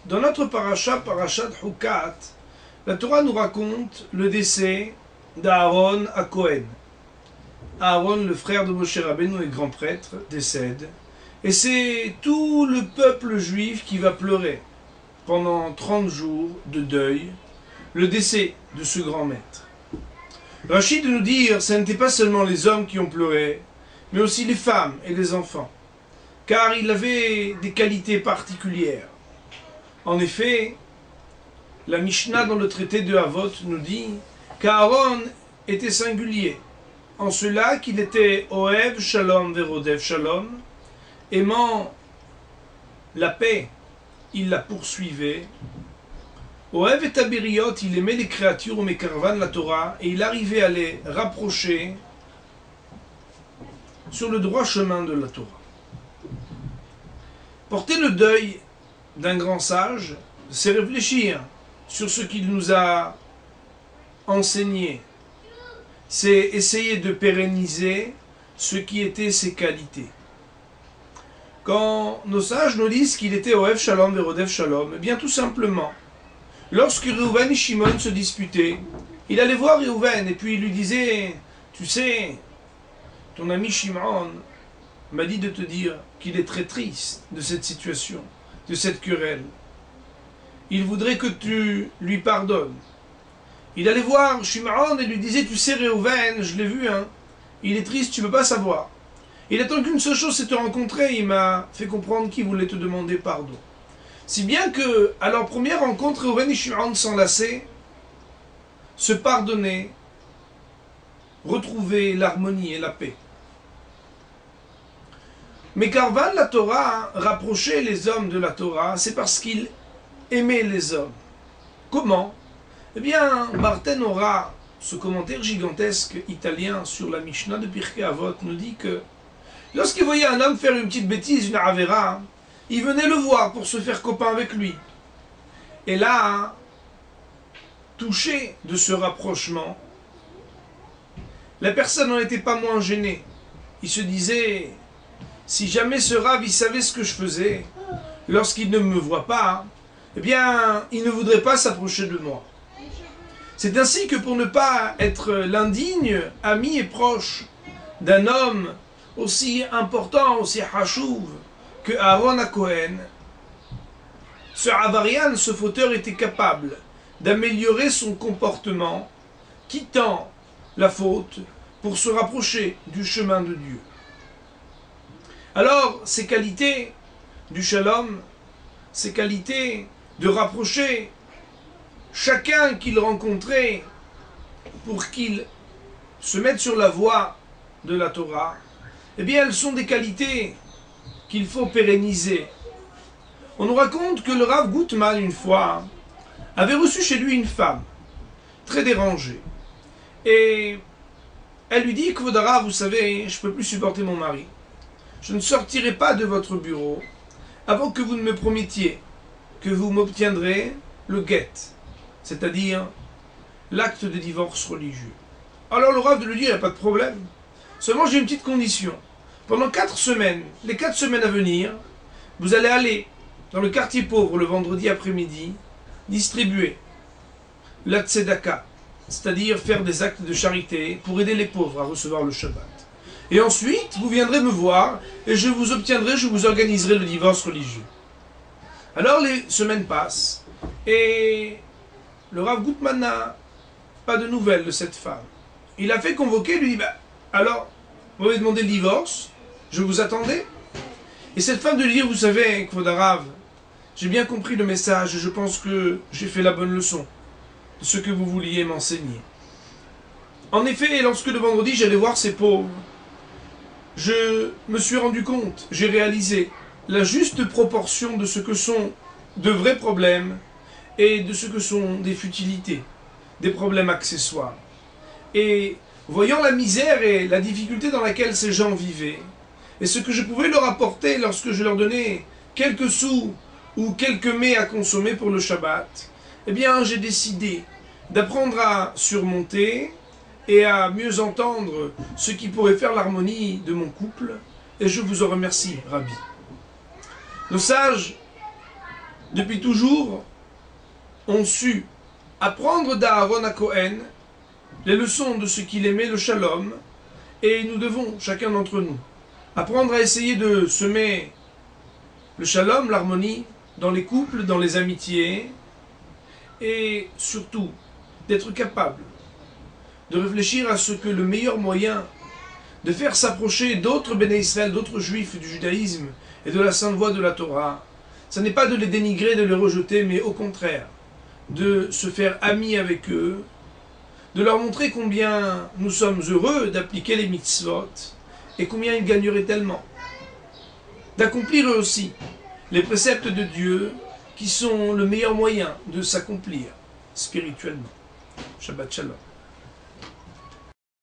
Dans notre parasha, parashat Hukat, la Torah nous raconte le décès d'Aaron à Cohen. Aaron, le frère de Moshe Rabbeinu et grand prêtre, décède. Et c'est tout le peuple juif qui va pleurer pendant 30 jours de deuil le décès de ce grand maître. Rachid de nous dire, ce n'était pas seulement les hommes qui ont pleuré, mais aussi les femmes et les enfants, car il avait des qualités particulières. En effet, la Mishnah dans le traité de Havot nous dit qu'Aaron était singulier, en cela qu'il était Ohev Shalom Verodev Shalom, aimant la paix, il la poursuivait. Ohev et Tabiriot, il aimait les créatures, mais Karvan la Torah, et il arrivait à les rapprocher sur le droit chemin de la Torah. Porter le deuil d'un grand sage, c'est réfléchir sur ce qu'il nous a enseigné. C'est essayer de pérenniser ce qui étaient ses qualités. Quand nos sages nous disent qu'il était Ohev Shalom Verodev Shalom, eh bien tout simplement, lorsque Reuven et Shimon se disputaient, il allait voir Reuven et puis il lui disait, tu sais, ton ami Shimon m'a dit de te dire qu'il est très triste de cette situation, de cette querelle. Il voudrait que tu lui pardonnes. Il allait voir Shimon et lui disait, tu sais Reuven, je l'ai vu, hein, il est triste, tu ne peux pas savoir. Il attend qu'une seule chose, c'est te rencontrer, il m'a fait comprendre qu'il voulait te demander pardon. Si bien que, à leur première rencontre, Reuven et Shimon s'enlaçaient, se pardonnaient, retrouvaient l'harmonie et la paix. Mais Karvan, la Torah, rapprochait les hommes de la Torah, c'est parce qu'il aimait les hommes. Comment? Eh bien, Barthen Ora, ce commentaire gigantesque italien sur la Mishnah de Pirkei Avot, nous dit que lorsqu'il voyait un homme faire une petite bêtise, une avera, il venait le voir pour se faire copain avec lui. Et là, touché de ce rapprochement, la personne n'en était pas moins gênée. Il se disait, si jamais ce rave, il savait ce que je faisais, lorsqu'il ne me voit pas, eh bien, il ne voudrait pas s'approcher de moi. C'est ainsi que pour ne pas être l'indigne ami et proche d'un homme aussi important, aussi hachouv que Aaron à Cohen, ce Avarian, ce fauteur, était capable d'améliorer son comportement, quittant la faute pour se rapprocher du chemin de Dieu. Alors, ces qualités du shalom, ces qualités de rapprocher chacun qu'il rencontrait pour qu'il se mette sur la voie de la Torah, eh bien, elles sont des qualités qu'il faut pérenniser. On nous raconte que le Rav Gutman, une fois, avait reçu chez lui une femme, très dérangée. Et elle lui dit, Kvod Harav, vous savez, je ne peux plus supporter mon mari. Je ne sortirai pas de votre bureau avant que vous ne me promettiez que vous m'obtiendrez le get, c'est-à-dire l'acte de divorce religieux. Alors le Rav de lui dire, il n'y a pas de problème. Seulement j'ai une petite condition. Pendant 4 semaines, les 4 semaines à venir, vous allez aller dans le quartier pauvre le vendredi après-midi, distribuer la tzedaka, c'est-à-dire faire des actes de charité pour aider les pauvres à recevoir le Shabbat. Et ensuite, vous viendrez me voir et je vous organiserai le divorce religieux. Alors les semaines passent et le Rav Gutman n'a pas de nouvelles de cette femme. Il a fait convoquer, il lui dit, alors, vous m'avez demandé le divorce, je vous attendais. Et cette femme de lui dire, vous savez, Kvod Harav, j'ai bien compris le message et je pense que j'ai fait la bonne leçon de ce que vous vouliez m'enseigner. En effet, lorsque le vendredi j'allais voir ces pauvres, je me suis rendu compte, j'ai réalisé la juste proportion de ce que sont de vrais problèmes et de ce que sont des futilités, des problèmes accessoires. Et voyant la misère et la difficulté dans laquelle ces gens vivaient, et ce que je pouvais leur apporter lorsque je leur donnais quelques sous ou quelques mets à consommer pour le Shabbat, eh bien j'ai décidé d'apprendre à surmonter et à mieux entendre ce qui pourrait faire l'harmonie de mon couple, et je vous en remercie, Rabbi. Nos sages depuis toujours, ont su apprendre d'Aaron à Cohen les leçons de ce qu'il aimait, le shalom, et nous devons, chacun d'entre nous, apprendre à essayer de semer le shalom, l'harmonie, dans les couples, dans les amitiés, et surtout d'être capable de réfléchir à ce que le meilleur moyen de faire s'approcher d'autres Béné Israël, d'autres juifs du judaïsme et de la sainte voie de la Torah, ce n'est pas de les dénigrer, de les rejeter, mais au contraire, de se faire amis avec eux, de leur montrer combien nous sommes heureux d'appliquer les mitzvot et combien ils gagneraient tellement, d'accomplir eux aussi les préceptes de Dieu qui sont le meilleur moyen de s'accomplir spirituellement. Shabbat Shalom.